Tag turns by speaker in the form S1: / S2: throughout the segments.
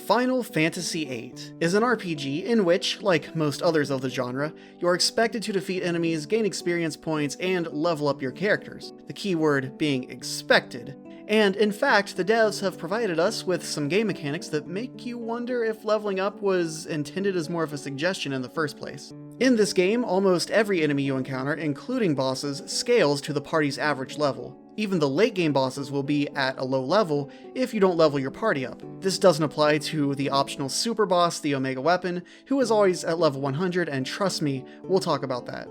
S1: Final Fantasy VIII is an RPG in which, like most others of the genre, you are expected to defeat enemies, gain experience points, and level up your characters, the key word being expected. And in fact, the devs have provided us with some game mechanics that make you wonder if leveling up was intended as more of a suggestion in the first place. In this game, almost every enemy you encounter, including bosses, scales to the party's average level. Even the late game bosses will be at a low level if you don't level your party up. This doesn't apply to the optional super boss, the Omega Weapon, who is always at level 100, and trust me, we'll talk about that.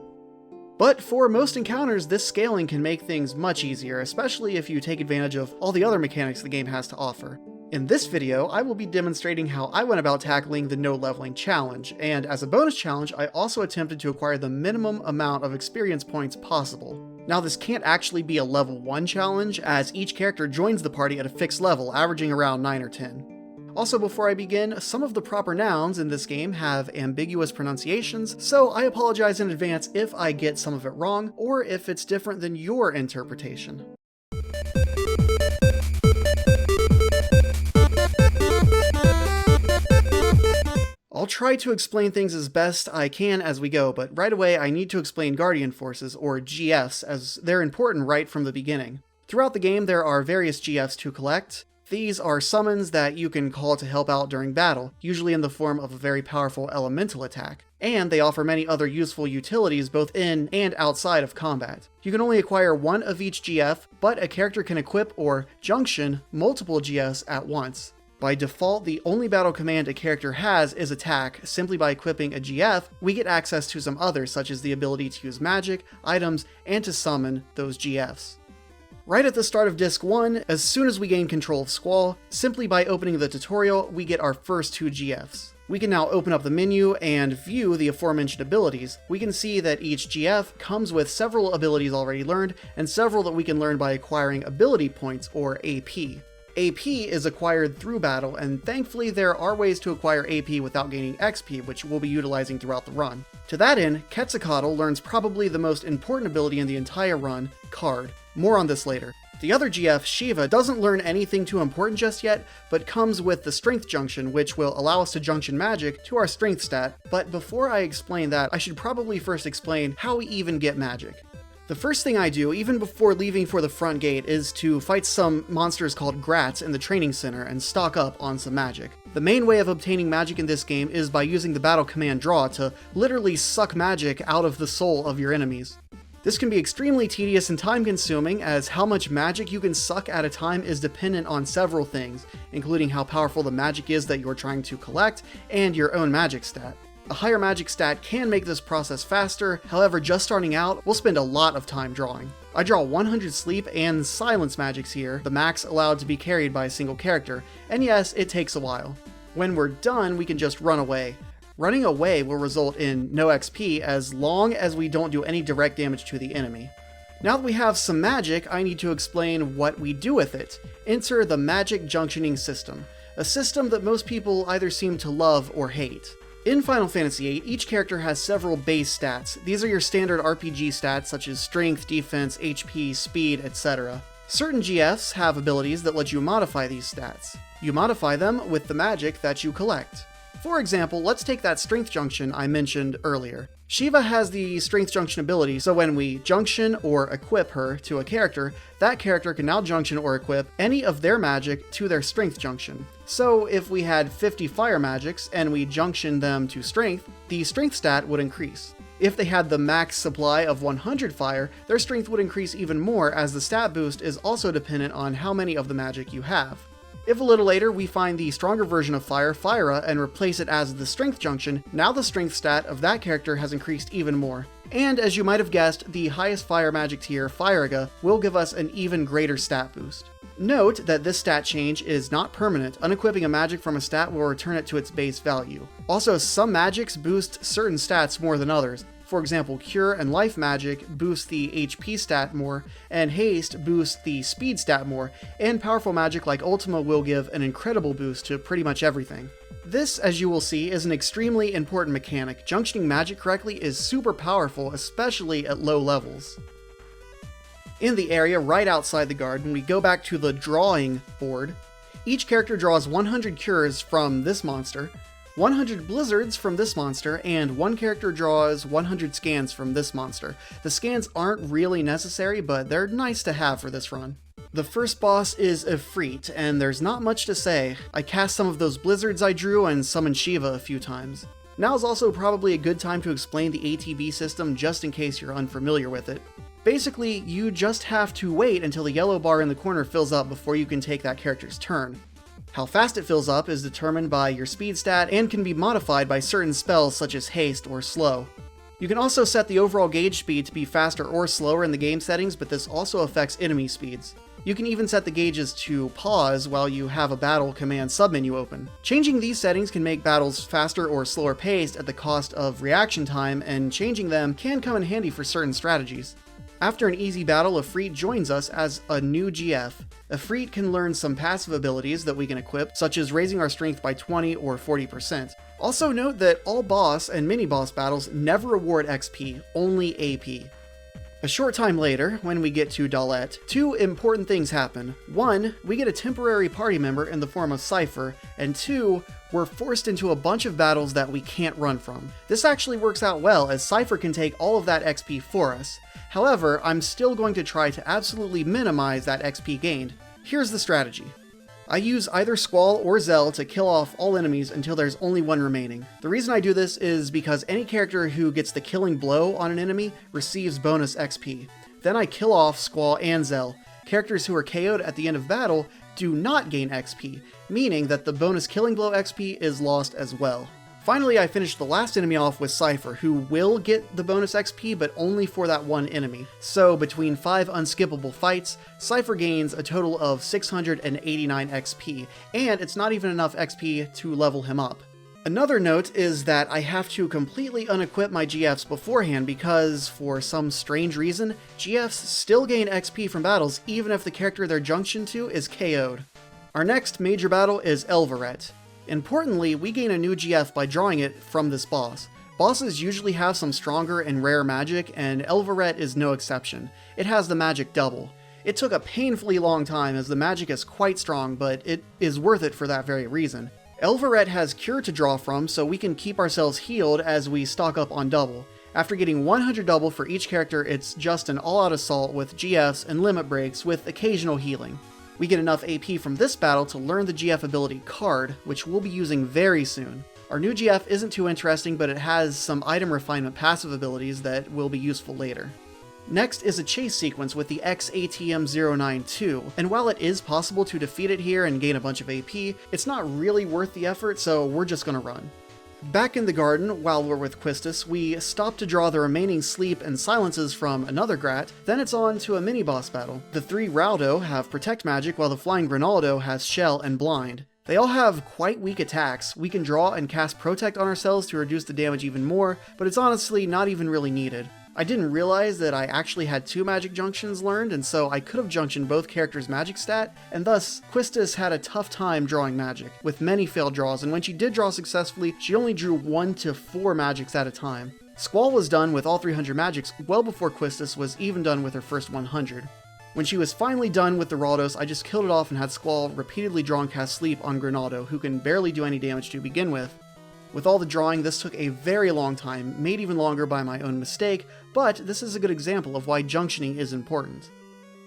S1: But for most encounters, this scaling can make things much easier, especially if you take advantage of all the other mechanics the game has to offer. In this video, I will be demonstrating how I went about tackling the no leveling challenge, and as a bonus challenge, I also attempted to acquire the minimum amount of experience points possible. Now, this can't actually be a level 1 challenge, as each character joins the party at a fixed level, averaging around 9 or 10. Also, before I begin, some of the proper nouns in this game have ambiguous pronunciations, so I apologize in advance if I get some of it wrong, or if it's different than your interpretation. I'll try to explain things as best I can as we go, but right away I need to explain Guardian Forces, or GFs, as they're important right from the beginning. Throughout the game there are various GFs to collect. These are summons that you can call to help out during battle, usually in the form of a very powerful elemental attack, and they offer many other useful utilities both in and outside of combat. You can only acquire one of each GF, but a character can equip or junction multiple GFs at once. By default, the only battle command a character has is attack. Simply by equipping a GF, we get access to some others, such as the ability to use magic, items, and to summon those GFs. Right at the start of Disc 1, as soon as we gain control of Squall, simply by opening the tutorial, we get our first two GFs. We can now open up the menu and view the aforementioned abilities. We can see that each GF comes with several abilities already learned, and several that we can learn by acquiring ability points, or AP. AP is acquired through battle, and thankfully there are ways to acquire AP without gaining XP, which we'll be utilizing throughout the run. To that end, Quetzalcoatl learns probably the most important ability in the entire run, Card. More on this later. The other GF, Shiva, doesn't learn anything too important just yet, but comes with the Strength Junction, which will allow us to junction magic to our Strength stat. But before I explain that, I should probably first explain how we even get magic. The first thing I do, even before leaving for the front gate, is to fight some monsters called Grats in the training center and stock up on some magic. The main way of obtaining magic in this game is by using the battle command draw to literally suck magic out of the soul of your enemies. This can be extremely tedious and time-consuming, as how much magic you can suck at a time is dependent on several things, including how powerful the magic is that you're trying to collect and your own magic stat. A higher magic stat can make this process faster, however just starting out, we'll spend a lot of time drawing. I draw 100 sleep and silence magics here, the max allowed to be carried by a single character, and yes, it takes a while. When we're done, we can just run away. Running away will result in no XP as long as we don't do any direct damage to the enemy. Now that we have some magic, I need to explain what we do with it. Enter the magic junctioning system, a system that most people either seem to love or hate. In Final Fantasy VIII, each character has several base stats. These are your standard RPG stats such as strength, defense, HP, speed, etc. Certain GFs have abilities that let you modify these stats. You modify them with the magic that you collect. For example, let's take that Strength Junction I mentioned earlier. Shiva has the Strength Junction ability, so when we junction or equip her to a character, that character can now junction or equip any of their magic to their Strength Junction. So if we had 50 fire magics and we junction them to strength, the strength stat would increase. If they had the max supply of 100 fire, their strength would increase even more, as the stat boost is also dependent on how many of the magic you have. If a little later we find the stronger version of fire, Fyra, and replace it as the strength junction, now the strength stat of that character has increased even more. And as you might have guessed, the highest fire magic tier, Fyraga, will give us an even greater stat boost. Note that this stat change is not permanent. Unequipping a magic from a stat will return it to its base value. Also, some magics boost certain stats more than others. For example, Cure and Life magic boost the HP stat more, and Haste boosts the speed stat more, and powerful magic like Ultima will give an incredible boost to pretty much everything. This, as you will see, is an extremely important mechanic. Junctioning magic correctly is super powerful, especially at low levels. In the area right outside the garden, we go back to the drawing board. Each character draws 100 cures from this monster, 100 blizzards from this monster, and one character draws 100 scans from this monster. The scans aren't really necessary, but they're nice to have for this run. The first boss is Ifrit, and there's not much to say. I cast some of those blizzards I drew and summoned Shiva a few times. Now is also probably a good time to explain the ATB system just in case you're unfamiliar with it. Basically, you just have to wait until the yellow bar in the corner fills up before you can take that character's turn. How fast it fills up is determined by your speed stat and can be modified by certain spells such as haste or slow. You can also set the overall gauge speed to be faster or slower in the game settings, but this also affects enemy speeds. You can even set the gauges to pause while you have a battle command submenu open. Changing these settings can make battles faster or slower paced at the cost of reaction time, and changing them can come in handy for certain strategies. After an easy battle, Ifrit joins us as a new GF. Ifrit can learn some passive abilities that we can equip, such as raising our strength by 20 or 40%. Also note that all boss and mini-boss battles never award XP, only AP. A short time later, when we get to Dalet, two important things happen. One, we get a temporary party member in the form of Cypher, and two, we're forced into a bunch of battles that we can't run from. This actually works out well, as Cypher can take all of that XP for us. However, I'm still going to try to absolutely minimize that XP gained. Here's the strategy. I use either Squall or Zell to kill off all enemies until there's only one remaining. The reason I do this is because any character who gets the killing blow on an enemy receives bonus XP. Then I kill off Squall and Zell. Characters who are KO'd at the end of battle do not gain XP, meaning that the bonus killing blow XP is lost as well. Finally, I finished the last enemy off with Cypher, who will get the bonus XP, but only for that one enemy. So, between 5 unskippable fights, Cypher gains a total of 689 XP, and it's not even enough XP to level him up. Another note is that I have to completely unequip my GFs beforehand because, for some strange reason, GFs still gain XP from battles even if the character they're junctioned to is KO'd. Our next major battle is Elvaret. Importantly, we gain a new GF by drawing it from this boss. Bosses usually have some stronger and rare magic, and Elvaret is no exception. It has the magic double. It took a painfully long time as the magic is quite strong, but it is worth it for that very reason. Elvaret has Cure to draw from, so we can keep ourselves healed as we stock up on double. After getting 100 double for each character, it's just an all-out assault with GFs and limit breaks with occasional healing. We get enough AP from this battle to learn the GF ability Card, which we'll be using very soon. Our new GF isn't too interesting, but it has some item refinement passive abilities that will be useful later. Next is a chase sequence with the XATM092, and while it is possible to defeat it here and gain a bunch of AP, it's not really worth the effort, so we're just gonna run. Back in the garden, while we're with Quistis, we stop to draw the remaining sleep and silences from another Grat, then it's on to a mini-boss battle. The 3 Raudo have Protect magic, while the Flying Grinaldo has Shell and Blind. They all have quite weak attacks. We can draw and cast Protect on ourselves to reduce the damage even more, but it's honestly not even really needed. I didn't realize that I actually had 2 magic junctions learned, and so I could have junctioned both characters' magic stat, and thus, Quistis had a tough time drawing magic, with many failed draws, and when she did draw successfully, she only drew 1 to 4 magics at a time. Squall was done with all 300 magics well before Quistis was even done with her first 100. When she was finally done with the Raudos, I just killed it off and had Squall repeatedly draw and cast Sleep on Grinaldo, who can barely do any damage to begin with. With all the drawing, this took a very long time, made even longer by my own mistake, but this is a good example of why junctioning is important.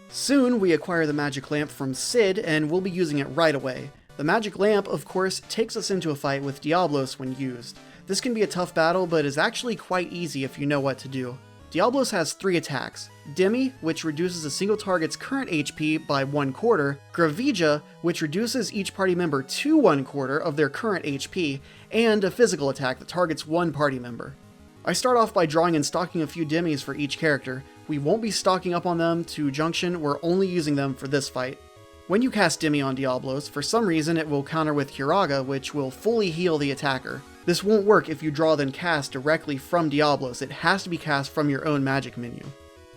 S1: Soon, we acquire the magic lamp from Sid, and we'll be using it right away. The magic lamp, of course, takes us into a fight with Diablos when used. This can be a tough battle, but is actually quite easy if you know what to do. Diablos has 3 attacks: Demi, which reduces a single target's current HP by 1/4, Gravija, which reduces each party member to 1/4 of their current HP, and a physical attack that targets one party member. I start off by drawing and stocking a few Demis for each character. We won't be stocking up on them to junction, we're only using them for this fight. When you cast Demi on Diablos, for some reason it will counter with Hiraga, which will fully heal the attacker. This won't work if you draw then cast directly from Diablos, it has to be cast from your own magic menu.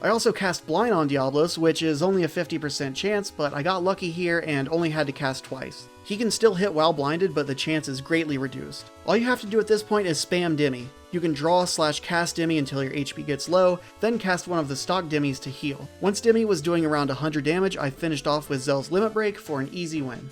S1: I also cast Blind on Diablos, which is only a 50% chance, but I got lucky here and only had to cast twice. He can still hit while blinded, but the chance is greatly reduced. All you have to do at this point is spam Demi. You can draw/cast Demi until your HP gets low, then cast one of the stock Demis to heal. Once Demi was doing around 100 damage, I finished off with Zell's Limit Break for an easy win.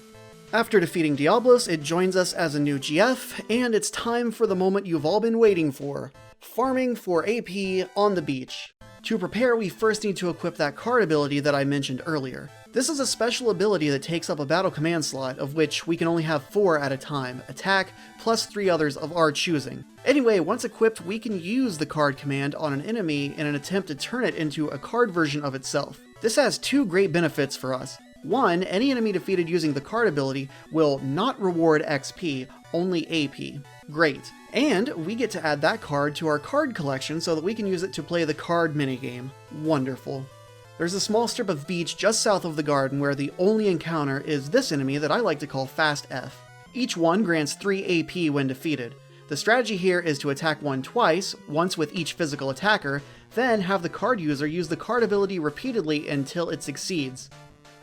S1: After defeating Diablos, it joins us as a new GF, and it's time for the moment you've all been waiting for: farming for AP on the beach. To prepare, we first need to equip that card ability that I mentioned earlier. This is a special ability that takes up a battle command slot, of which we can only have 4 at a time: attack, plus 3 others of our choosing. Anyway, once equipped, we can use the card command on an enemy in an attempt to turn it into a card version of itself. This has 2 great benefits for us. 1, any enemy defeated using the card ability will not reward XP, only AP. Great. And we get to add that card to our card collection so that we can use it to play the card minigame. Wonderful. There's a small strip of beach just south of the garden where the only encounter is this enemy that I like to call Fast F. Each one grants 3 AP when defeated. The strategy here is to attack one twice, once with each physical attacker, then have the card user use the card ability repeatedly until it succeeds.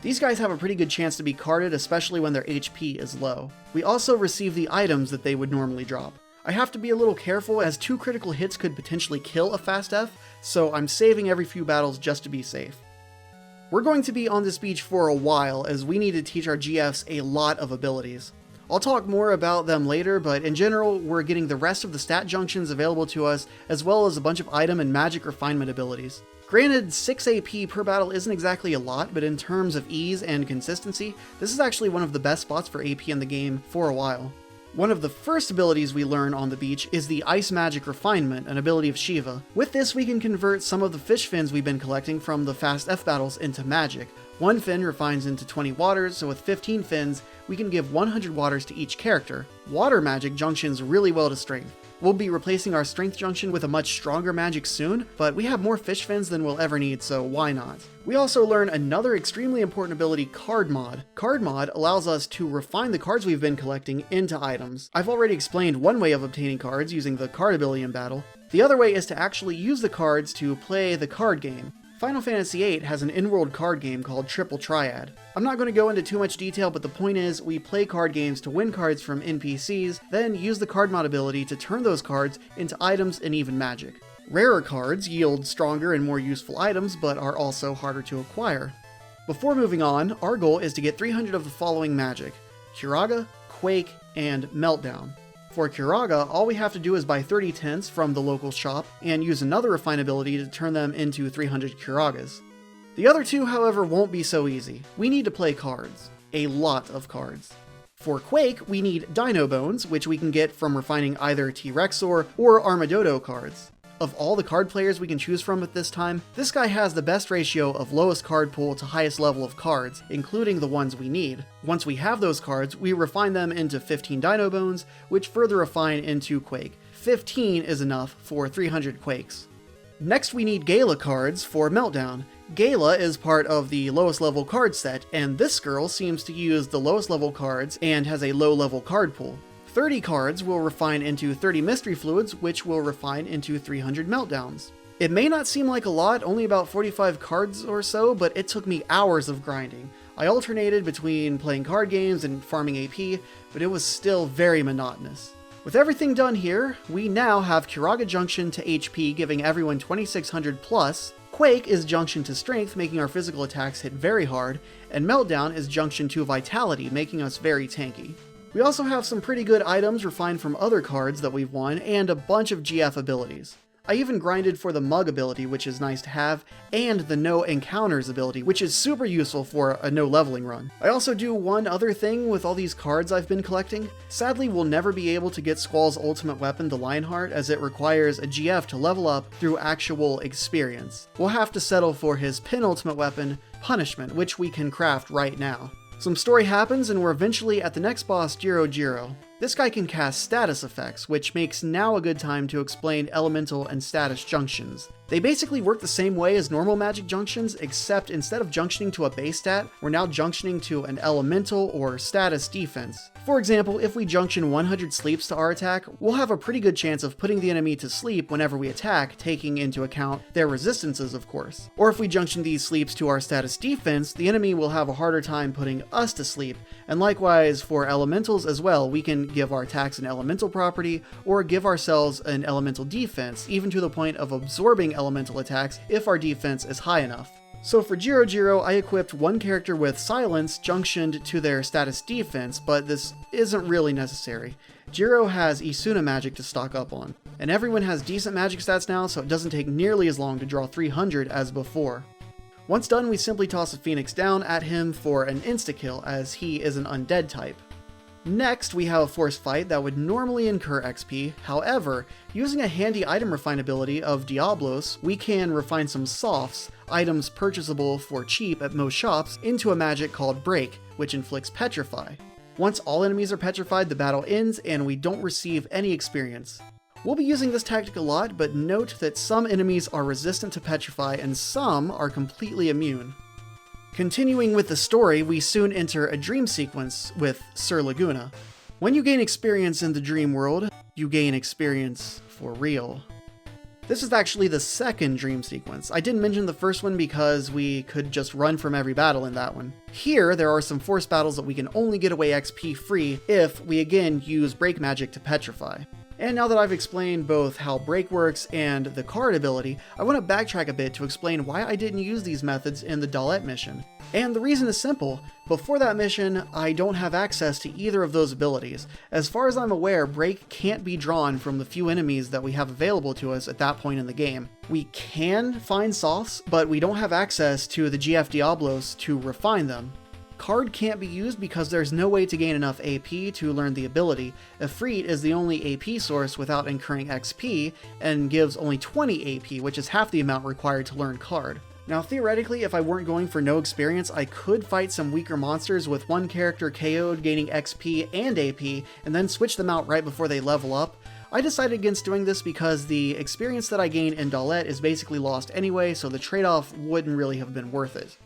S1: These guys have a pretty good chance to be carded, especially when their HP is low. We also receive the items that they would normally drop. I have to be a little careful as 2 critical hits could potentially kill a Fast F, so I'm saving every few battles just to be safe. We're going to be on this beach for a while as we need to teach our GFs a lot of abilities. I'll talk more about them later, but in general, we're getting the rest of the stat junctions available to us, as well as a bunch of item and magic refinement abilities. Granted, 6 AP per battle isn't exactly a lot, but in terms of ease and consistency, this is actually one of the best spots for AP in the game for a while. One of the first abilities we learn on the beach is the Ice Magic Refinement, an ability of Shiva. With this, we can convert some of the fish fins we've been collecting from the Fast F battles into magic. 1 fin refines into 20 waters, so with 15 fins, we can give 100 waters to each character. Water magic junctions really well to strength. We'll be replacing our strength junction with a much stronger magic soon, but we have more fish fins than we'll ever need, so why not? We also learn another extremely important ability, Card Mod. Card Mod allows us to refine the cards we've been collecting into items. I've already explained one way of obtaining cards using the card ability in battle. The other way is to actually use the cards to play the card game. Final Fantasy VIII has an in-world card game called Triple Triad. I'm not going to go into too much detail, but the point is, we play card games to win cards from NPCs, then use the card mod ability to turn those cards into items and even magic. Rarer cards yield stronger and more useful items, but are also harder to acquire. Before moving on, our goal is to get 300 of the following magic: Curaga, Quake, and Meltdown. For Curaga, all we have to do is buy 30 tints from the local shop and use another refine ability to turn them into 300 Curagas. The other 2, however, won't be so easy. We need to play cards. A lot of cards. For Quake, we need Dino Bones, which we can get from refining either T-Rexor or Armadodo cards. Of all the card players we can choose from at this time, this guy has the best ratio of lowest card pool to highest level of cards, including the ones we need. Once we have those cards, we refine them into 15 Dino Bones, which further refine into Quake. 15 is enough for 300 Quakes. Next we need Gala cards for Meltdown. Gala is part of the lowest level card set, and this girl seems to use the lowest level cards and has a low level card pool. 30 cards will refine into 30 Mystery Fluids, which will refine into 300 Meltdowns. It may not seem like a lot, only about 45 cards or so, but it took me hours of grinding. I alternated between playing card games and farming AP, but it was still very monotonous. With everything done here, we now have Curaga Junction to HP, giving everyone 2600 plus, Quake is Junction to Strength, making our physical attacks hit very hard, and Meltdown is Junction to Vitality, making us very tanky. We also have some pretty good items refined from other cards that we've won, and a bunch of GF abilities. I even grinded for the Mug ability, which is nice to have, and the No Encounters ability, which is super useful for a no leveling run. I also do one other thing with all these cards I've been collecting. Sadly, we'll never be able to get Squall's ultimate weapon, the Lionheart, as it requires a GF to level up through actual experience. We'll have to settle for his penultimate weapon, Punishment, which we can craft right now. Some story happens and we're eventually at the next boss, Jiro Jiro. This guy can cast status effects, which makes now a good time to explain elemental and status junctions. They basically work the same way as normal magic junctions, except instead of junctioning to a base stat, we're now junctioning to an elemental or status defense. For example, if we junction 100 sleeps to our attack, we'll have a pretty good chance of putting the enemy to sleep whenever we attack, taking into account their resistances, of course. Or if we junction these sleeps to our status defense, the enemy will have a harder time putting us to sleep. And likewise for elementals as well, we can give our attacks an elemental property, or give ourselves an elemental defense, even to the point of absorbing elemental attacks if our defense is high enough. So for Jiro, I equipped one character with Silence junctioned to their status defense, but this isn't really necessary. Jiro has Isuna magic to stock up on, and everyone has decent magic stats now, so it doesn't take nearly as long to draw 300 as before. Once done, we simply toss a Phoenix down at him for an insta-kill, as he is an undead type. Next, we have a force fight that would normally incur XP. However, using a handy item refine ability of Diablos, we can refine some softs, items purchasable for cheap at most shops, into a magic called Break, which inflicts Petrify. Once all enemies are petrified, the battle ends and we don't receive any experience. We'll be using this tactic a lot, but note that some enemies are resistant to Petrify and some are completely immune. Continuing with the story, we soon enter a dream sequence with Sir Laguna. When you gain experience in the dream world, you gain experience for real. This is actually the second dream sequence. I didn't mention the first one because we could just run from every battle in that one. Here, there are some force battles that we can only get away XP free if we again use break magic to petrify. And now that I've explained both how break works and the card ability, I want to backtrack a bit to explain why I didn't use these methods in the Dalette mission. And the reason is simple. Before that mission, I don't have access to either of those abilities. As far as I'm aware, break can't be drawn from the few enemies that we have available to us at that point in the game. We can find softs, but we don't have access to the GF Diablos to refine them. Card can't be used because there's no way to gain enough AP to learn the ability. Ifrit is the only AP source without incurring XP, and gives only 20 AP, which is half the amount required to learn Card. Now theoretically, if I weren't going for no experience, I could fight some weaker monsters with one character KO'd gaining XP and AP, and then switch them out right before they level up. I decided against doing this because the experience that I gain in Dalette is basically lost anyway, so the trade-off wouldn't really have been worth it.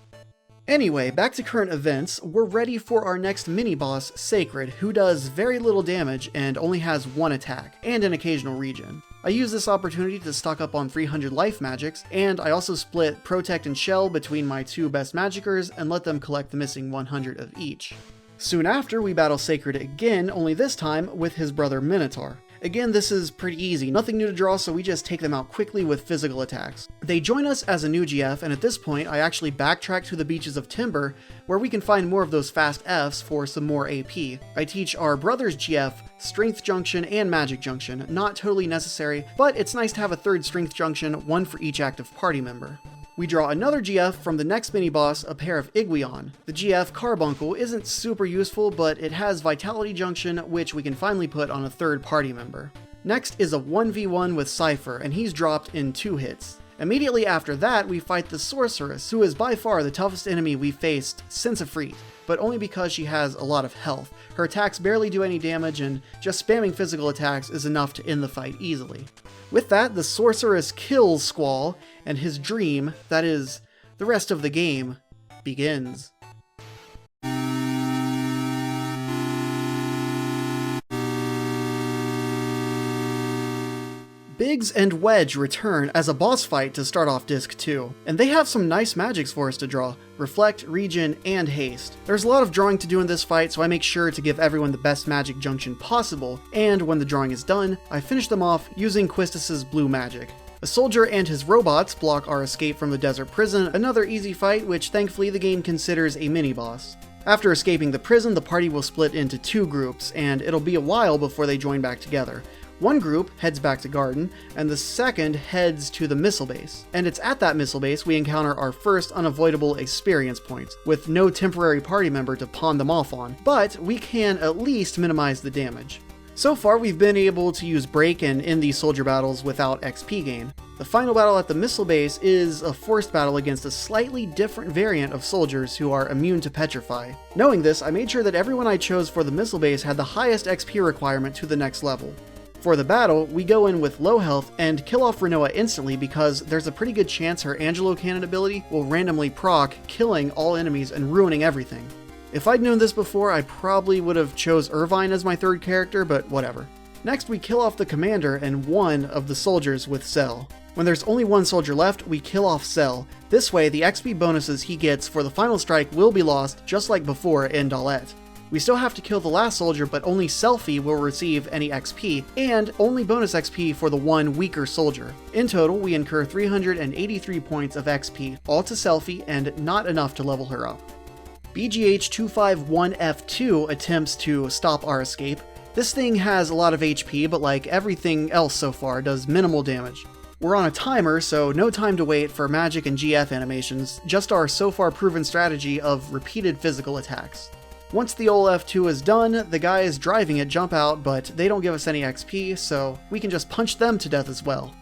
S1: Anyway, back to current events, we're ready for our next mini-boss, Sacred, who does very little damage and only has one attack, and an occasional regen. I use this opportunity to stock up on 300 life magics, and I also split Protect and Shell between my two best magicers and let them collect the missing 100 of each. Soon after, we battle Sacred again, only this time with his brother Minotaur. Again, this is pretty easy, nothing new to draw, so we just take them out quickly with physical attacks. They join us as a new GF, and at this point I actually backtrack to the beaches of Timber, where we can find more of those fast Fs for some more AP. I teach our brother's GF Strength Junction and Magic Junction, not totally necessary, but it's nice to have a third Strength Junction, one for each active party member. We draw another GF from the next mini-boss, a pair of Iguion. The GF Carbuncle isn't super useful, but it has Vitality Junction, which we can finally put on a third party member. Next is a 1v1 with Cypher, and he's dropped in 2 hits. Immediately after that, we fight the Sorceress, who is by far the toughest enemy we've faced since Ifrit, but only because she has a lot of health. Her attacks barely do any damage, and just spamming physical attacks is enough to end the fight easily. With that, the Sorceress kills Squall, and his dream, that is, the rest of the game, begins. Biggs and Wedge return as a boss fight to start off Disc 2, and they have some nice magics for us to draw: Reflect, Regen, and Haste. There's a lot of drawing to do in this fight, so I make sure to give everyone the best magic junction possible, and when the drawing is done, I finish them off using Quistis's blue magic. A soldier and his robots block our escape from the desert prison, another easy fight which thankfully the game considers a mini-boss. After escaping the prison, the party will split into 2 groups, and it'll be a while before they join back together. One group heads back to Garden, and the second heads to the missile base. And it's at that missile base we encounter our first unavoidable experience points, with no temporary party member to pawn them off on, but we can at least minimize the damage. So far we've been able to use Break and end these soldier battles without XP gain. The final battle at the missile base is a forced battle against a slightly different variant of soldiers who are immune to Petrify. Knowing this, I made sure that everyone I chose for the missile base had the highest XP requirement to the next level. For the battle, we go in with low health and kill off Renoa instantly because there's a pretty good chance her Angelo Cannon ability will randomly proc, killing all enemies and ruining everything. If I'd known this before, I probably would have chose Irvine as my third character, but whatever. Next, we kill off the commander and one of the soldiers with Cell. When there's only one soldier left, we kill off Cell. This way, the XP bonuses he gets for the final strike will be lost, just like before in Dalette. We still have to kill the last soldier, but only Selfie will receive any XP, and only bonus XP for the one weaker soldier. In total, we incur 383 points of XP, all to Selfie, and not enough to level her up. BGH-251F2 attempts to stop our escape. This thing has a lot of HP, but like everything else so far, does minimal damage. We're on a timer, so no time to wait for magic and GF animations, just our so far proven strategy of repeated physical attacks. Once the ol F2 is done, the guys driving it jump out, but they don't give us any XP, so we can just punch them to death as well.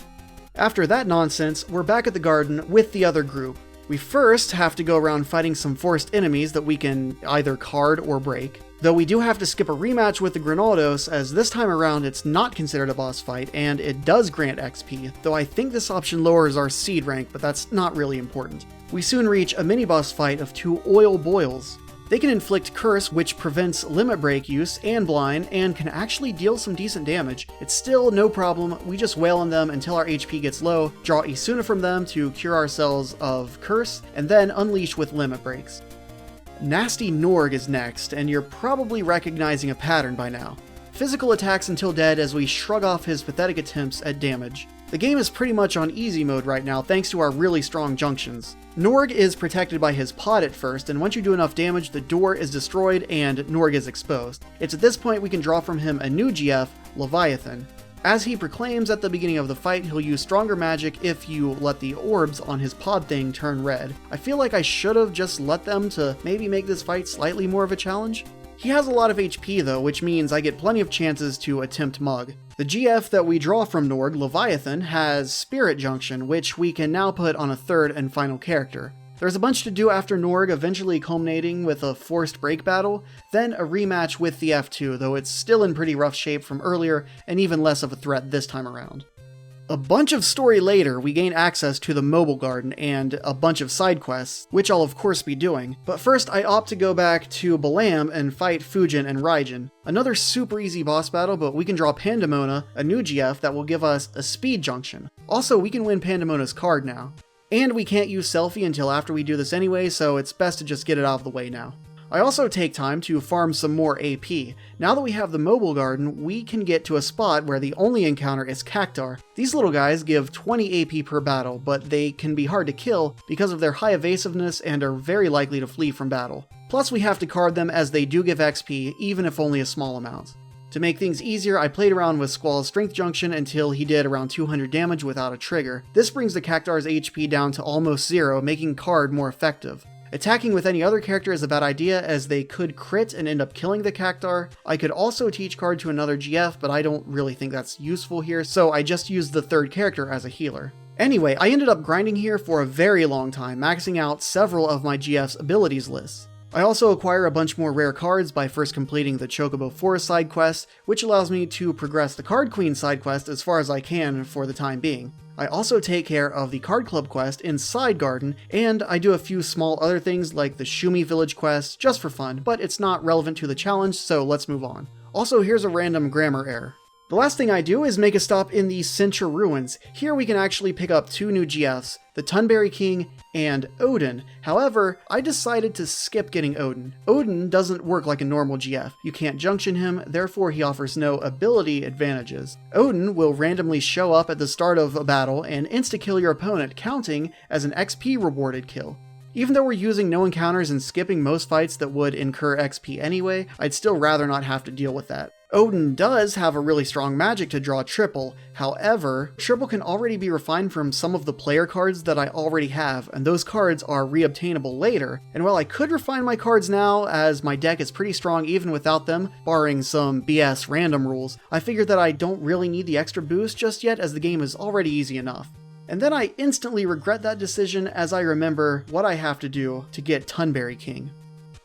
S1: After that nonsense, we're back at the garden with the other group. We first have to go around fighting some forced enemies that we can either card or break, though we do have to skip a rematch with the Grinaldos, as this time around it's not considered a boss fight, and it does grant XP, though I think this option lowers our seed rank, but that's not really important. We soon reach a mini-boss fight of two oil boils. They can inflict Curse, which prevents limit break use and blind, and can actually deal some decent damage. It's still no problem, we just wail on them until our HP gets low, draw Isuna from them to cure ourselves of Curse, and then unleash with limit breaks. Nasty Norg is next, and you're probably recognizing a pattern by now. Physical attacks until dead as we shrug off his pathetic attempts at damage. The game is pretty much on easy mode right now thanks to our really strong junctions. Norg is protected by his pod at first, and once you do enough damage, the door is destroyed and Norg is exposed. It's at this point we can draw from him a new GF, Leviathan. As he proclaims at the beginning of the fight, he'll use stronger magic if you let the orbs on his pod thing turn red. I feel like I should have just let them to maybe make this fight slightly more of a challenge. He has a lot of HP though, which means I get plenty of chances to attempt Mug. The GF that we draw from Norg, Leviathan, has Spirit Junction, which we can now put on a third and final character. There's a bunch to do after Norg, eventually culminating with a forced break battle, then a rematch with the F2, though it's still in pretty rough shape from earlier and even less of a threat this time around. A bunch of story later, we gain access to the mobile garden and a bunch of side quests, which I'll of course be doing, but first I opt to go back to Balam and fight Fujin and Raijin. Another super easy boss battle, but we can draw Pandemona, a new GF that will give us a speed junction. Also, we can win Pandemona's card now. And we can't use Selfie until after we do this anyway, so it's best to just get it out of the way now. I also take time to farm some more AP. Now that we have the mobile garden, we can get to a spot where the only encounter is Cactar. These little guys give 20 AP per battle, but they can be hard to kill because of their high evasiveness and are very likely to flee from battle. Plus we have to card them as they do give XP, even if only a small amount. To make things easier, I played around with Squall's Strength Junction until he did around 200 damage without a trigger. This brings the Cactar's HP down to almost zero, making card more effective. Attacking with any other character is a bad idea as they could crit and end up killing the Cactar. I could also teach card to another GF, but I don't really think that's useful here, so I just used the third character as a healer. Anyway, I ended up grinding here for a very long time, maxing out several of my GF's abilities lists. I also acquire a bunch more rare cards by first completing the Chocobo Forest side quest, which allows me to progress the Card Queen side quest as far as I can for the time being. I also take care of the Card Club quest in Side Garden, and I do a few small other things like the Shumi Village quest just for fun, but it's not relevant to the challenge, so let's move on. Also, here's a random grammar error. The last thing I do is make a stop in the Cintra Ruins. Here we can actually pick up two new GFs, the Tunberry King and Odin. However, I decided to skip getting Odin. Odin doesn't work like a normal GF. You can't junction him, therefore he offers no ability advantages. Odin will randomly show up at the start of a battle and insta-kill your opponent, counting as an XP rewarded kill. Even though we're using no encounters and skipping most fights that would incur XP anyway, I'd still rather not have to deal with that. Odin does have a really strong magic to draw triple, however, triple can already be refined from some of the player cards that I already have, and those cards are reobtainable later, and while I could refine my cards now, as my deck is pretty strong even without them, barring some BS random rules, I figured that I don't really need the extra boost just yet as the game is already easy enough. And then I instantly regret that decision as I remember what I have to do to get Tunberry King.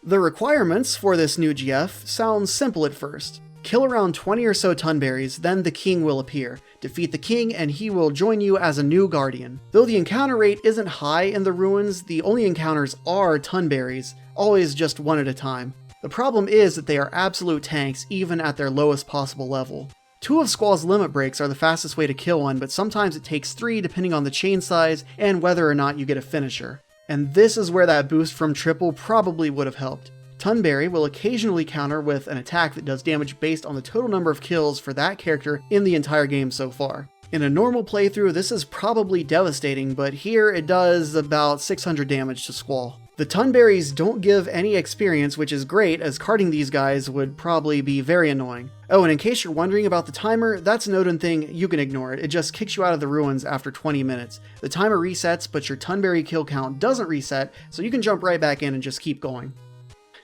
S1: The requirements for this new GF sound simple at first. Kill around 20 or so Tunberries, then the king will appear. Defeat the king and he will join you as a new guardian. Though the encounter rate isn't high in the ruins, the only encounters are Tunberries, always just one at a time. The problem is that they are absolute tanks even at their lowest possible level. 2 of Squall's limit breaks are the fastest way to kill one, but sometimes it takes 3 depending on the chain size and whether or not you get a finisher. And this is where that boost from triple probably would have helped. Tunberry will occasionally counter with an attack that does damage based on the total number of kills for that character in the entire game so far. In a normal playthrough, this is probably devastating, but here it does about 600 damage to Squall. The Tunberries don't give any experience, which is great, as carding these guys would probably be very annoying. Oh, and in case you're wondering about the timer, that's an Odin thing, you can ignore it. It just kicks you out of the ruins after 20 minutes. The timer resets, but your Tunberry kill count doesn't reset, so you can jump right back in and just keep going.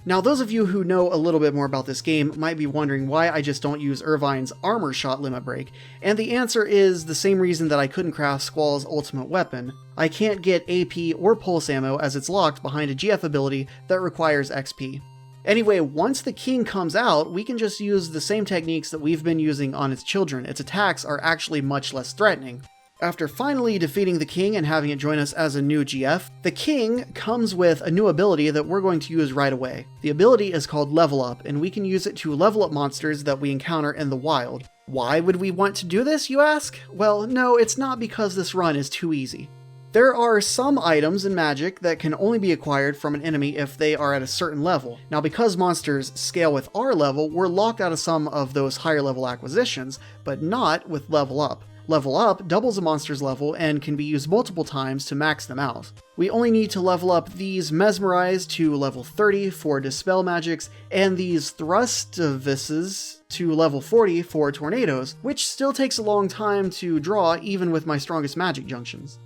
S1: Now, those of you who know a little bit more about this game might be wondering why I just don't use Irvine's armor shot limit break, and the answer is the same reason that I couldn't craft Squall's ultimate weapon. I can't get AP or pulse ammo as it's locked behind a GF ability that requires XP. Anyway, once the king comes out, we can just use the same techniques that we've been using on its children. Its attacks are actually much less threatening. After finally defeating the king and having it join us as a new GF, the king comes with a new ability that we're going to use right away. The ability is called Level Up, and we can use it to level up monsters that we encounter in the wild. Why would we want to do this, you ask? Well, no, it's not because this run is too easy. There are some items in Magic that can only be acquired from an enemy if they are at a certain level. Now, because monsters scale with our level, we're locked out of some of those higher level acquisitions, but not with Level Up. Level Up doubles a monster's level and can be used multiple times to max them out. We only need to level up these Mesmerize to level 30 for Dispel magics, and these Thrustavises to level 40 for Tornadoes, which still takes a long time to draw even with my strongest magic junctions.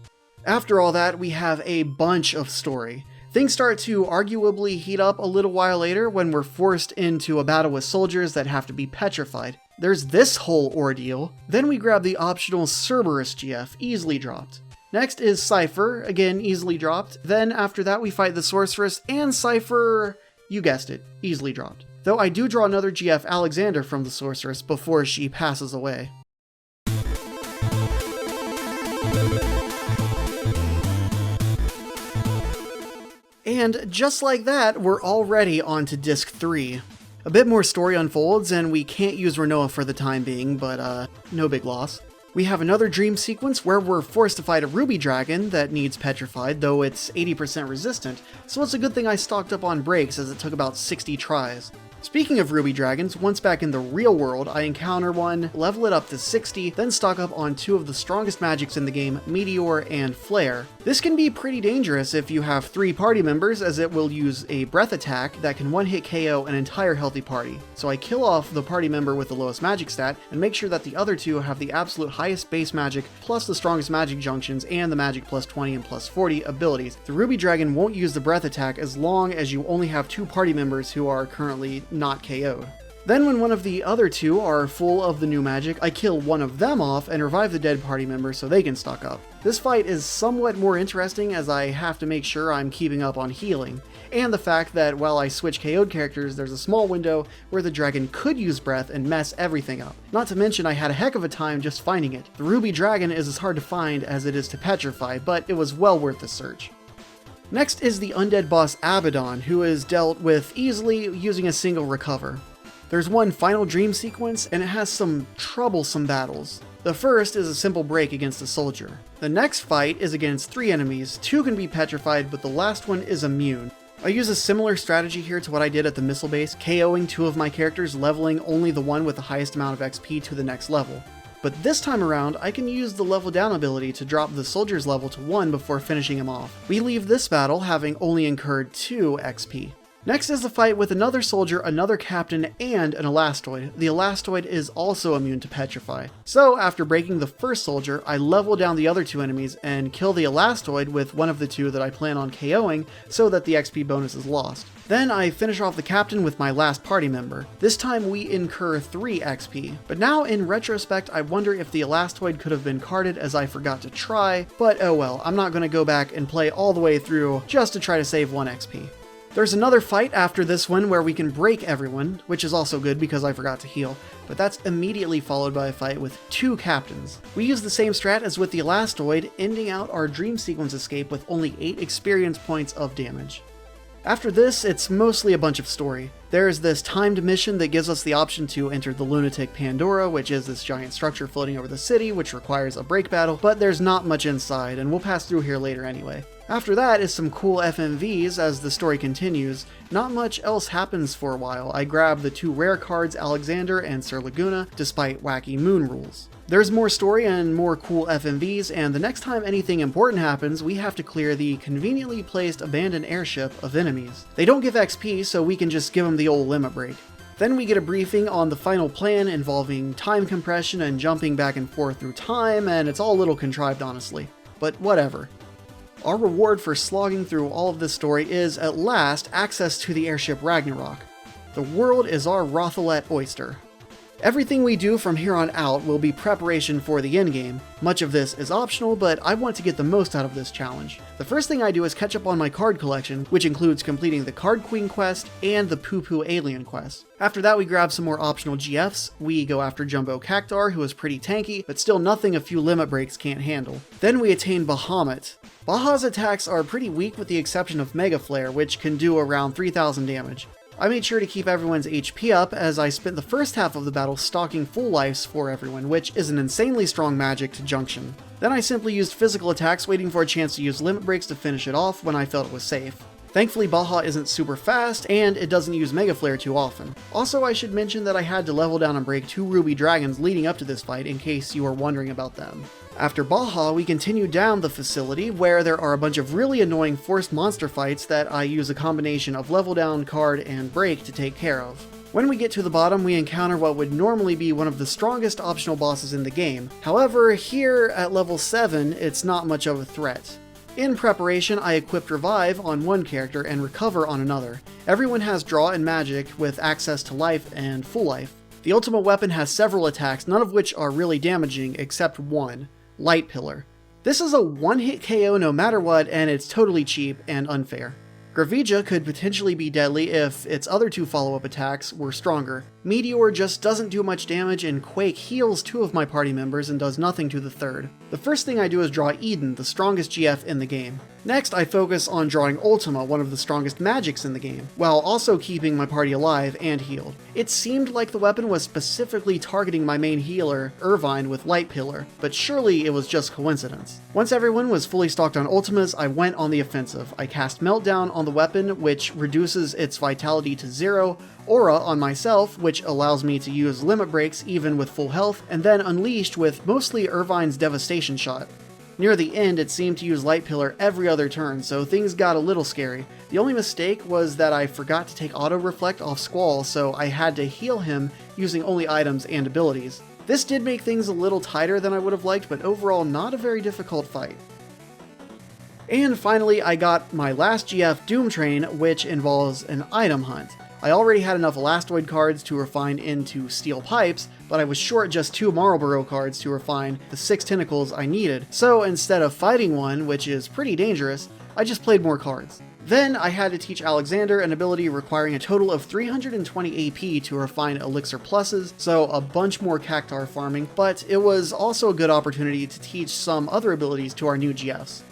S1: After all that, we have a bunch of story. Things start to arguably heat up a little while later when we're forced into a battle with soldiers that have to be petrified. There's this whole ordeal. Then we grab the optional Cerberus GF, easily dropped. Next is Cypher, again easily dropped. Then after that we fight the Sorceress and Cypher, you guessed it, easily dropped. Though I do draw another GF, Alexander, from the Sorceress before she passes away. And just like that, we're already on to Disc 3. A bit more story unfolds, and we can't use Renoa for the time being, but no big loss. We have another dream sequence where we're forced to fight a ruby dragon that needs petrified, though it's 80% resistant, so it's a good thing I stocked up on breaks as it took about 60 tries. Speaking of ruby dragons, once back in the real world, I encounter one, level it up to 60, then stock up on two of the strongest magics in the game, Meteor and Flare. This can be pretty dangerous if you have 3 party members, as it will use a breath attack that can one-hit KO an entire healthy party. So I kill off the party member with the lowest magic stat, and make sure that the other 2 have the absolute highest base magic, plus the strongest magic junctions and the magic plus 20 and plus 40 abilities. The ruby dragon won't use the breath attack as long as you only have 2 party members who are currently not KO'd. Then when one of the other 2 are full of the new magic, I kill one of them off and revive the dead party member so they can stock up. This fight is somewhat more interesting as I have to make sure I'm keeping up on healing, and the fact that while I switch KO'd characters, there's a small window where the dragon could use breath and mess everything up. Not to mention I had a heck of a time just finding it. The ruby dragon is as hard to find as it is to petrify, but it was well worth the search. Next is the undead boss Abaddon, who is dealt with easily using a single recover. There's one final dream sequence, and it has some troublesome battles. The first is a simple break against a soldier. The next fight is against 3 enemies, 2 can be petrified, but the last one is immune. I use a similar strategy here to what I did at the missile base, KOing 2 of my characters, leveling only the one with the highest amount of XP to the next level. But this time around, I can use the level down ability to drop the soldier's level to 1 before finishing him off. We leave this battle having only incurred 2 XP. Next is the fight with another soldier, another captain, and an Elastoid. The Elastoid is also immune to petrify. So after breaking the first soldier, I level down the other 2 enemies and kill the Elastoid with one of the 2 that I plan on KOing so that the XP bonus is lost. Then I finish off the captain with my last party member. This time we incur 3 XP. But now in retrospect, I wonder if the Elastoid could have been carded as I forgot to try, but oh well, I'm not going to go back and play all the way through just to try to save 1 XP. There's another fight after this one where we can break everyone, which is also good because I forgot to heal, but that's immediately followed by a fight with 2 captains. We use the same strat as with the Elastoid, ending out our dream sequence escape with only 8 experience points of damage. After this, it's mostly a bunch of story. There's this timed mission that gives us the option to enter the Lunatic Pandora, which is this giant structure floating over the city, which requires a break battle, but there's not much inside, and we'll pass through here later anyway. After that is some cool FMVs as the story continues. Not much else happens for a while. I grab the 2 rare cards Alexander and Sir Laguna, despite wacky moon rules. There's more story and more cool FMVs, and the next time anything important happens, we have to clear the conveniently placed abandoned airship of enemies. They don't give XP, so we can just give them the old limit break. Then we get a briefing on the final plan involving time compression and jumping back and forth through time, and it's all a little contrived honestly. But whatever. Our reward for slogging through all of this story is, at last, access to the airship Ragnarok. The world is our Rothalet oyster. Everything we do from here on out will be preparation for the endgame. Much of this is optional, but I want to get the most out of this challenge. The first thing I do is catch up on my card collection, which includes completing the Card Queen quest and the Poo Poo Alien quest. After that, we grab some more optional GFs. We go after Jumbo Cactar, who is pretty tanky, but still nothing a few limit breaks can't handle. Then we attain Bahamut. Baha's attacks are pretty weak with the exception of Mega Flare, which can do around 3000 damage. I made sure to keep everyone's HP up as I spent the first half of the battle stocking full lives for everyone, which is an insanely strong magic to junction. Then I simply used physical attacks, waiting for a chance to use limit breaks to finish it off when I felt it was safe. Thankfully, Baha isn't super fast, and it doesn't use Mega Flare too often. Also, I should mention that I had to level down and break 2 Ruby Dragons leading up to this fight in case you were wondering about them. After Baha, we continue down the facility where there are a bunch of really annoying forced monster fights that I use a combination of level down, card, and break to take care of. When we get to the bottom, we encounter what would normally be one of the strongest optional bosses in the game. However, here at level 7, it's not much of a threat. In preparation, I equipped Revive on one character and Recover on another. Everyone has Draw and Magic with access to life and full life. The ultimate weapon has several attacks, none of which are really damaging except one. Light Pillar. This is a one-hit KO no matter what, and it's totally cheap and unfair. Gravija could potentially be deadly if its other 2 follow-up attacks were stronger. Meteor just doesn't do much damage, and Quake heals 2 of my party members and does nothing to the 3rd. The first thing I do is draw Eden, the strongest GF in the game. Next, I focus on drawing Ultima, one of the strongest magics in the game, while also keeping my party alive and healed. It seemed like the weapon was specifically targeting my main healer, Irvine, with Light Pillar, but surely it was just coincidence. Once everyone was fully stocked on Ultimas, I went on the offensive. I cast Meltdown on the weapon, which reduces its vitality to 0, Aura on myself, which allows me to use limit breaks even with full health, and then Unleashed with mostly Irvine's Devastation Shot. Near the end, it seemed to use Light Pillar every other turn, so things got a little scary. The only mistake was that I forgot to take Auto Reflect off Squall, so I had to heal him using only items and abilities. This did make things a little tighter than I would have liked, but overall not a very difficult fight. And finally, I got my last GF Doom Train, which involves an item hunt. I already had enough Elastoid cards to refine into Steel Pipes, but I was short just 2 Marlboro cards to refine the 6 tentacles I needed, so instead of fighting one, which is pretty dangerous, I just played more cards. Then I had to teach Alexander an ability requiring a total of 320 AP to refine Elixir Pluses, so a bunch more Cactar farming, but it was also a good opportunity to teach some other abilities to our new GFs.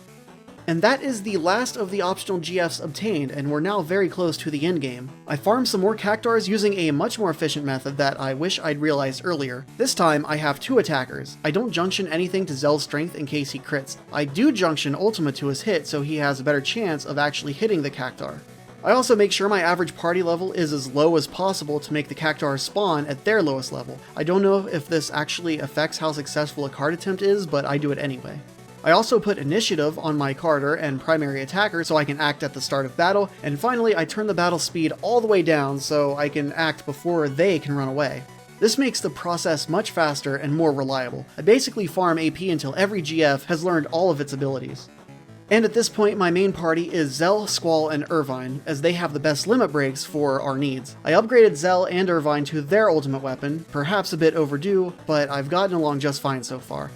S1: And that is the last of the optional GFs obtained, and we're now very close to the endgame. I farmed some more Cactars using a much more efficient method that I wish I'd realized earlier. This time, I have 2 attackers. I don't junction anything to Zell's strength in case he crits. I do junction Ultima to his hit so he has a better chance of actually hitting the Cactar. I also make sure my average party level is as low as possible to make the Cactars spawn at their lowest level. I don't know if this actually affects how successful a card attempt is, but I do it anyway. I also put Initiative on my Carter and Primary Attacker so I can act at the start of battle, and finally I turn the battle speed all the way down so I can act before they can run away. This makes the process much faster and more reliable. I basically farm AP until every GF has learned all of its abilities. And at this point, my main party is Zell, Squall, and Irvine, as they have the best limit breaks for our needs. I upgraded Zell and Irvine to their ultimate weapon, perhaps a bit overdue, but I've gotten along just fine so far.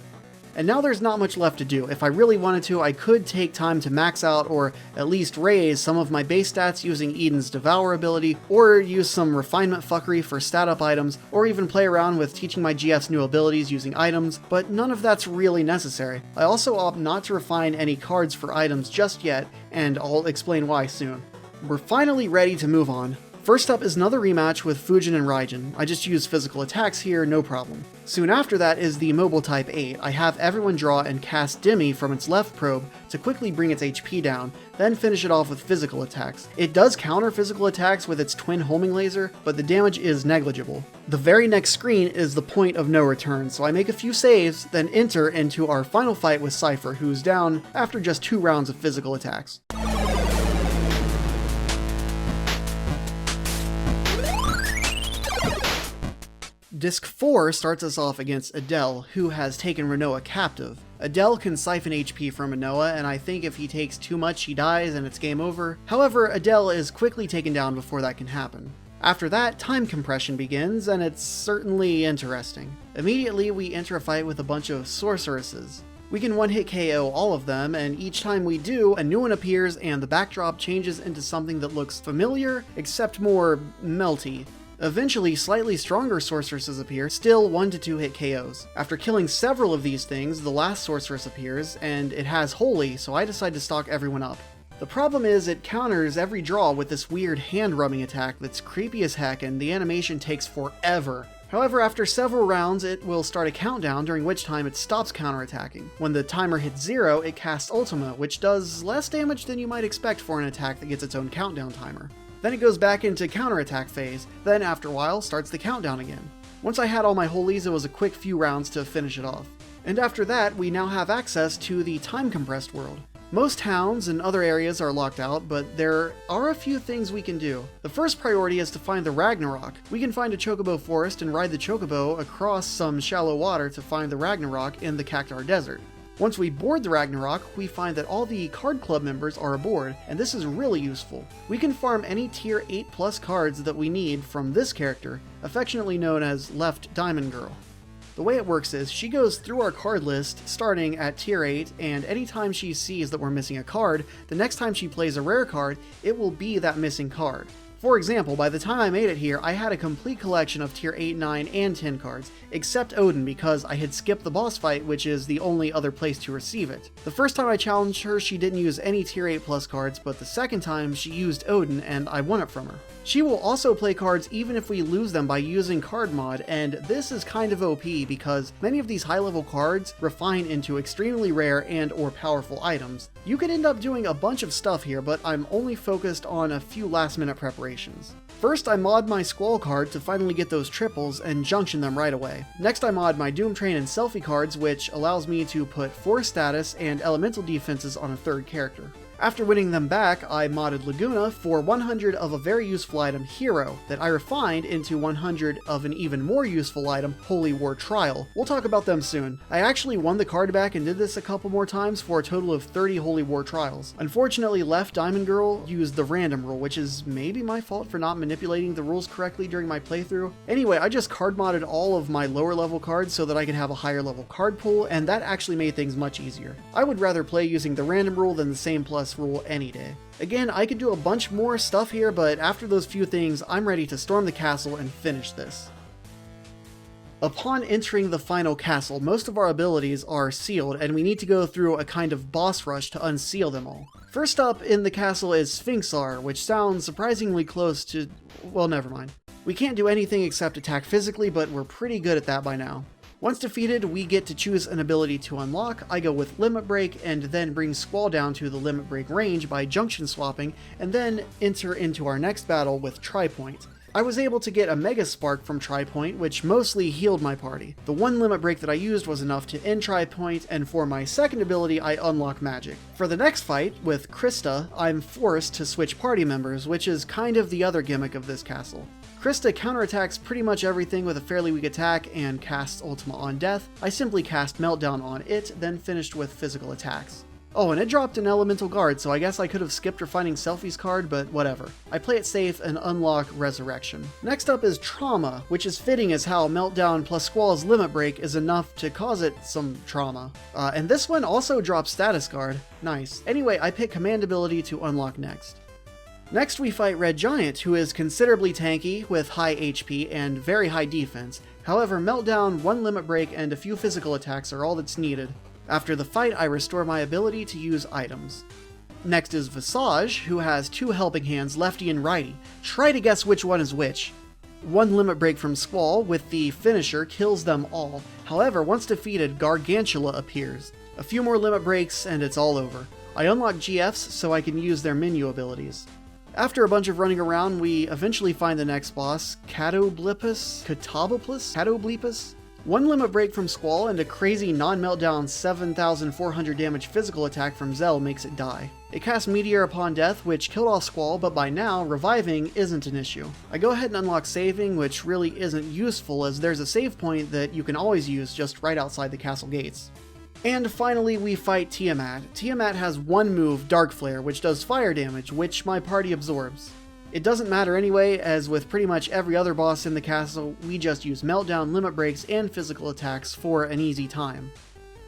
S1: And now there's not much left to do. If I really wanted to, I could take time to max out or at least raise some of my base stats using Eden's Devour ability, or use some refinement fuckery for stat up items, or even play around with teaching my GFs new abilities using items, but none of that's really necessary. I also opt not to refine any cards for items just yet, and I'll explain why soon. We're finally ready to move on. First up is another rematch with Fujin and Raijin. I just use physical attacks here, no problem. Soon after that is the mobile type 8. I have everyone draw and cast Demi from its left probe to quickly bring its HP down, then finish it off with physical attacks. It does counter physical attacks with its twin homing laser, but the damage is negligible. The very next screen is the point of no return, so I make a few saves, then enter into our final fight with Cypher, who's down after just 2 rounds of physical attacks. Disc 4 starts us off against Adele, who has taken Renoa captive. Adele can siphon HP from Renoa, and I think if he takes too much he dies and it's game over. However, Adele is quickly taken down before that can happen. After that, time compression begins, and it's certainly interesting. Immediately we enter a fight with a bunch of sorceresses. We can one-hit KO all of them, and each time we do, a new one appears and the backdrop changes into something that looks familiar, except more melty. Eventually, slightly stronger sorceresses appear, still 1 to 2 hit KOs. After killing several of these things, the last sorceress appears, and it has Holy, so I decide to stock everyone up. The problem is it counters every draw with this weird hand-rubbing attack that's creepy as heck, and the animation takes forever. However, after several rounds, it will start a countdown, during which time it stops counterattacking. When the timer hits 0, it casts Ultima, which does less damage than you might expect for an attack that gets its own countdown timer. Then it goes back into counterattack phase, then after a while starts the countdown again. Once I had all my holies, it was a quick few rounds to finish it off. And after that, we now have access to the time-compressed world. Most towns and other areas are locked out, but there are a few things we can do. The first priority is to find the Ragnarok. We can find a chocobo forest and ride the chocobo across some shallow water to find the Ragnarok in the Cactar Desert. Once we board the Ragnarok, we find that all the card club members are aboard, and this is really useful. We can farm any tier 8 plus cards that we need from this character, affectionately known as Left Diamond Girl. The way it works is, she goes through our card list starting at tier 8, and anytime she sees that we're missing a card, the next time she plays a rare card, it will be that missing card. For example, by the time I made it here, I had a complete collection of tier 8, 9, and 10 cards, except Odin because I had skipped the boss fight, which is the only other place to receive it. The first time I challenged her, she didn't use any tier 8 plus cards, but the second time she used Odin and I won it from her. She will also play cards even if we lose them by using card mod, and this is kind of OP because many of these high level cards refine into extremely rare and or powerful items. You could end up doing a bunch of stuff here, but I'm only focused on a few last minute preparations. First, I mod my Squall card to finally get those triples and junction them right away. Next, I mod my Doom Train and Selfie cards, which allows me to put 4 status and elemental defenses on a third character. After winning them back, I modded Laguna for 100 of a very useful item, Hero, that I refined into 100 of an even more useful item, Holy War Trial. We'll talk about them soon. I actually won the card back and did this a couple more times for a total of 30 Holy War Trials. Unfortunately, Left Diamond Girl used the random rule, which is maybe my fault for not manipulating the rules correctly during my playthrough. Anyway, I just card modded all of my lower level cards so that I could have a higher level card pool, and that actually made things much easier. I would rather play using the random rule than the same plus rule any day. Again, I could do a bunch more stuff here, but after those few things, I'm ready to storm the castle and finish this. Upon entering the final castle, most of our abilities are sealed, and we need to go through a kind of boss rush to unseal them all. First up in the castle is Sphinxar, which sounds surprisingly close to... well, never mind. We can't do anything except attack physically, but we're pretty good at that by now. Once defeated, we get to choose an ability to unlock. I go with Limit Break, and then bring Squall down to the Limit Break range by junction swapping, and then enter into our next battle with Tripoint. I was able to get a Mega Spark from Tripoint, which mostly healed my party. The one Limit Break that I used was enough to end Tripoint, and for my second ability, I unlock Magic. For the next fight, with Krista, I'm forced to switch party members, which is kind of the other gimmick of this castle. Krista counterattacks pretty much everything with a fairly weak attack and casts Ultima on death. I simply cast Meltdown on it, then finished with physical attacks. Oh, and it dropped an Elemental Guard, so I guess I could have skipped refining Selfie's card, but whatever. I play it safe and unlock Resurrection. Next up is Trauma, which is fitting as how Meltdown plus Squall's Limit Break is enough to cause it some trauma. And this one also drops Status Guard. Nice. Anyway, I pick Command ability to unlock next. Next we fight Red Giant, who is considerably tanky with high HP and very high defense. However, Meltdown, one Limit Break, and a few physical attacks are all that's needed. After the fight, I restore my ability to use items. Next is Visage, who has 2 helping hands, lefty and righty. Try to guess which one is which. 1 limit break from Squall with the finisher kills them all. However, once defeated, Gargantula appears. A few more limit breaks and it's all over. I unlock GFs so I can use their menu abilities. After a bunch of running around, we eventually find the next boss, Catoblepus? 1 limit break from Squall and a crazy non-meltdown 7,400 damage physical attack from Zell makes it die. It casts Meteor upon death, which killed off Squall, but by now, reviving isn't an issue. I go ahead and unlock saving, which really isn't useful as there's a save point that you can always use just right outside the castle gates. And finally, we fight Tiamat. Tiamat has 1 move, Dark Flare, which does fire damage, which my party absorbs. It doesn't matter anyway, as with pretty much every other boss in the castle, we just use meltdown, limit breaks, and physical attacks for an easy time.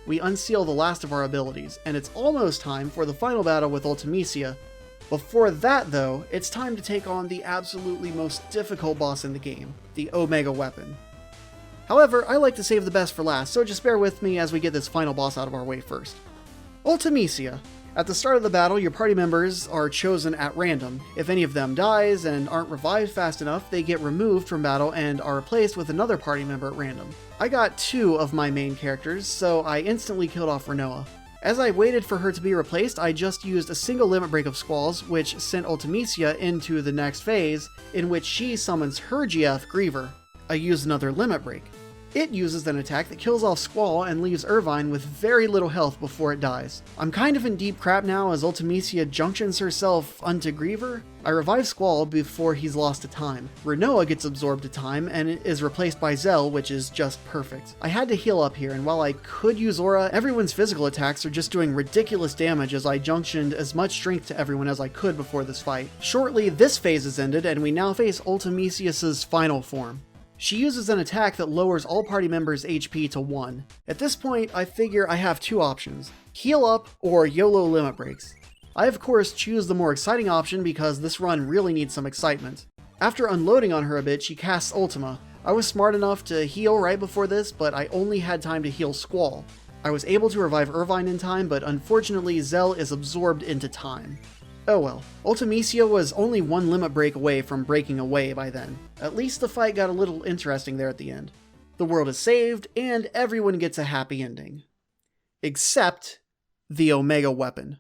S1: We unseal the last of our abilities, and it's almost time for the final battle with Ultimecia. Before that though, it's time to take on the absolutely most difficult boss in the game, the Omega Weapon. However, I like to save the best for last, so just bear with me as we get this final boss out of our way first. Ultimecia. At the start of the battle, your party members are chosen at random. If any of them dies and aren't revived fast enough, they get removed from battle and are replaced with another party member at random. I got 2 of my main characters, so I instantly killed off Renoa. As I waited for her to be replaced, I just used a single limit break of Squall's, which sent Ultimecia into the next phase, in which she summons her GF, Griever. I used another limit break. It uses an attack that kills off Squall and leaves Irvine with very little health before it dies. I'm kind of in deep crap now as Ultimecia junctions herself onto Griever. I revive Squall before he's lost to time. Renoa gets absorbed to time and is replaced by Zell, which is just perfect. I had to heal up here, and while I could use Aura, everyone's physical attacks are just doing ridiculous damage as I junctioned as much strength to everyone as I could before this fight. Shortly, this phase is ended and we now face Ultimecia's final form. She uses an attack that lowers all party members' HP to 1. At this point, I figure I have 2 options, heal up or YOLO limit breaks. I of course choose the more exciting option because this run really needs some excitement. After unloading on her a bit, she casts Ultima. I was smart enough to heal right before this, but I only had time to heal Squall. I was able to revive Irvine in time, but unfortunately Zell is absorbed into time. Oh well, Ultimecia was only 1 limit break away from breaking away by then. At least the fight got a little interesting there at the end. The world is saved, and everyone gets a happy ending. Except the Omega Weapon.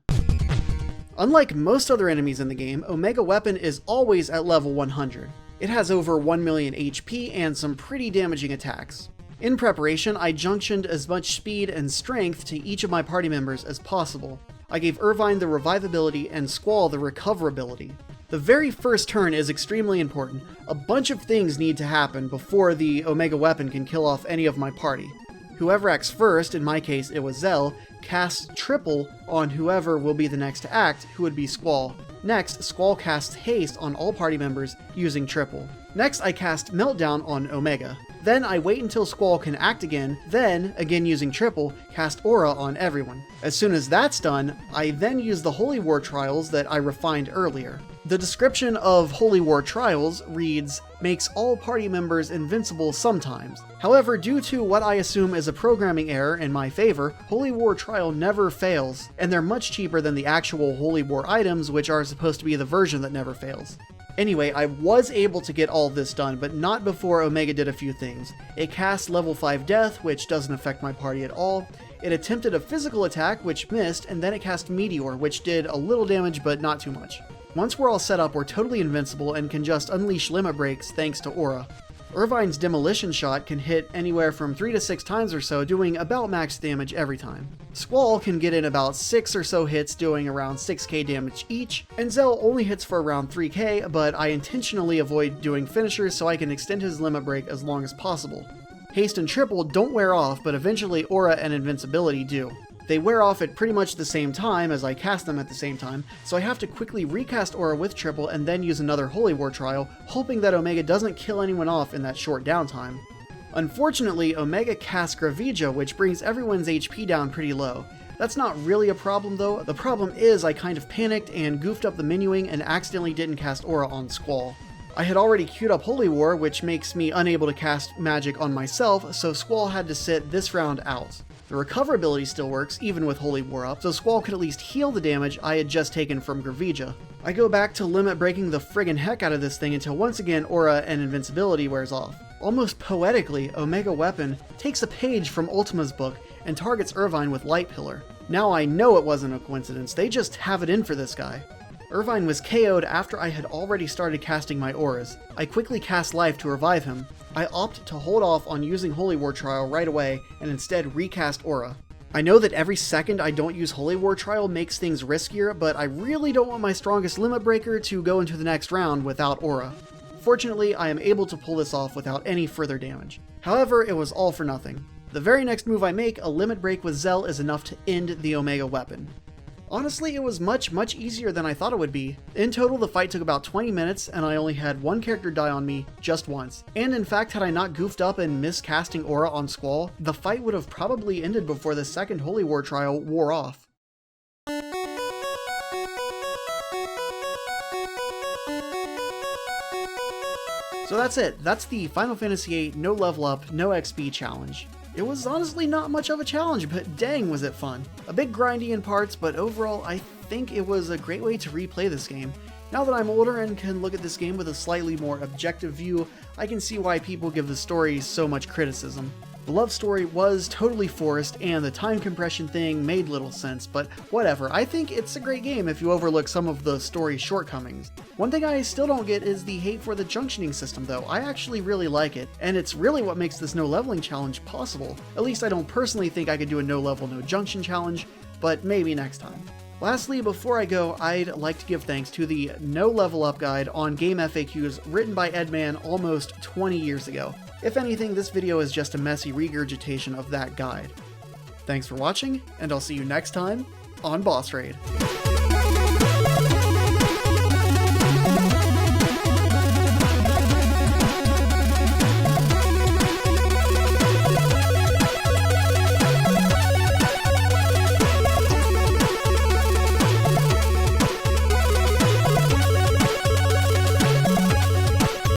S1: Unlike most other enemies in the game, Omega Weapon is always at level 100. It has over 1 million HP and some pretty damaging attacks. In preparation, I junctioned as much speed and strength to each of my party members as possible. I gave Irvine the revivability and Squall the recoverability. The very first turn is extremely important. A bunch of things need to happen before the Omega Weapon can kill off any of my party. Whoever acts first, in my case it was Zell, casts triple on whoever will be the next to act, who would be Squall. Next, Squall casts haste on all party members using triple. Next, I cast Meltdown on Omega. Then I wait until Squall can act again, then, again using triple, cast Aura on everyone. As soon as that's done, I then use the Holy War Trials that I refined earlier. The description of Holy War Trials reads, makes all party members invincible sometimes. However, due to what I assume is a programming error in my favor, Holy War Trial never fails, and they're much cheaper than the actual Holy War items, which are supposed to be the version that never fails. Anyway, I was able to get all this done, but not before Omega did a few things. It cast level 5 Death, which doesn't affect my party at all. It attempted a physical attack, which missed, and then it cast Meteor, which did a little damage, but not too much. Once we're all set up, we're totally invincible and can just unleash limit breaks thanks to Aura. Irvine's Demolition Shot can hit anywhere from 3 to 6 times or so, doing about max damage every time. Squall can get in about 6 or so hits, doing around 6k damage each, and Zell only hits for around 3k, but I intentionally avoid doing finishers so I can extend his limit break as long as possible. Haste and triple don't wear off, but eventually Aura and Invincibility do. They wear off at pretty much the same time as I cast them at the same time, so I have to quickly recast Aura with triple and then use another Holy War Trial, hoping that Omega doesn't kill anyone off in that short downtime. Unfortunately, Omega casts Gravija, which brings everyone's HP down pretty low. That's not really a problem though. The problem is I kind of panicked and goofed up the menuing and accidentally didn't cast Aura on Squall. I had already queued up Holy War, which makes me unable to cast magic on myself, so Squall had to sit this round out. The recoverability still works, even with Holy War up, so Squall could at least heal the damage I had just taken from Gravija. I go back to limit breaking the friggin' heck out of this thing until once again Aura and Invincibility wears off. Almost poetically, Omega Weapon takes a page from Ultima's book and targets Irvine with Light Pillar. Now I know it wasn't a coincidence, they just have it in for this guy. Irvine was KO'd after I had already started casting my auras. I quickly cast Life to revive him. I opt to hold off on using Holy War Trial right away and instead recast Aura. I know that every second I don't use Holy War Trial makes things riskier, but I really don't want my strongest limit breaker to go into the next round without Aura. Fortunately, I am able to pull this off without any further damage. However, it was all for nothing. The very next move I make, a limit break with Zell, is enough to end the Omega Weapon. Honestly, it was much easier than I thought it would be. In total, the fight took about 20 minutes, and I only had one character die on me just once. And in fact, had I not goofed up and missed casting Aura on Squall, the fight would have probably ended before the second Holy War Trial wore off. So that's it. That's the Final Fantasy VIII No Level Up, No XP challenge. It was honestly not much of a challenge, but dang was it fun. A bit grindy in parts, but overall I think it was a great way to replay this game. Now that I'm older and can look at this game with a slightly more objective view, I can see why people give the story so much criticism. The love story was totally forced, and the time compression thing made little sense, but whatever, I think it's a great game if you overlook some of the story's shortcomings. One thing I still don't get is the hate for the junctioning system though. I actually really like it, and it's really what makes this no leveling challenge possible. At least I don't personally think I could do a no level, no junction challenge, but maybe next time. Lastly, before I go, I'd like to give thanks to the No Level Up guide on game FAQs written by Edman almost 20 years ago. If anything, this video is just a messy regurgitation of that guide. Thanks for watching, and I'll see you next time on Boss Raid.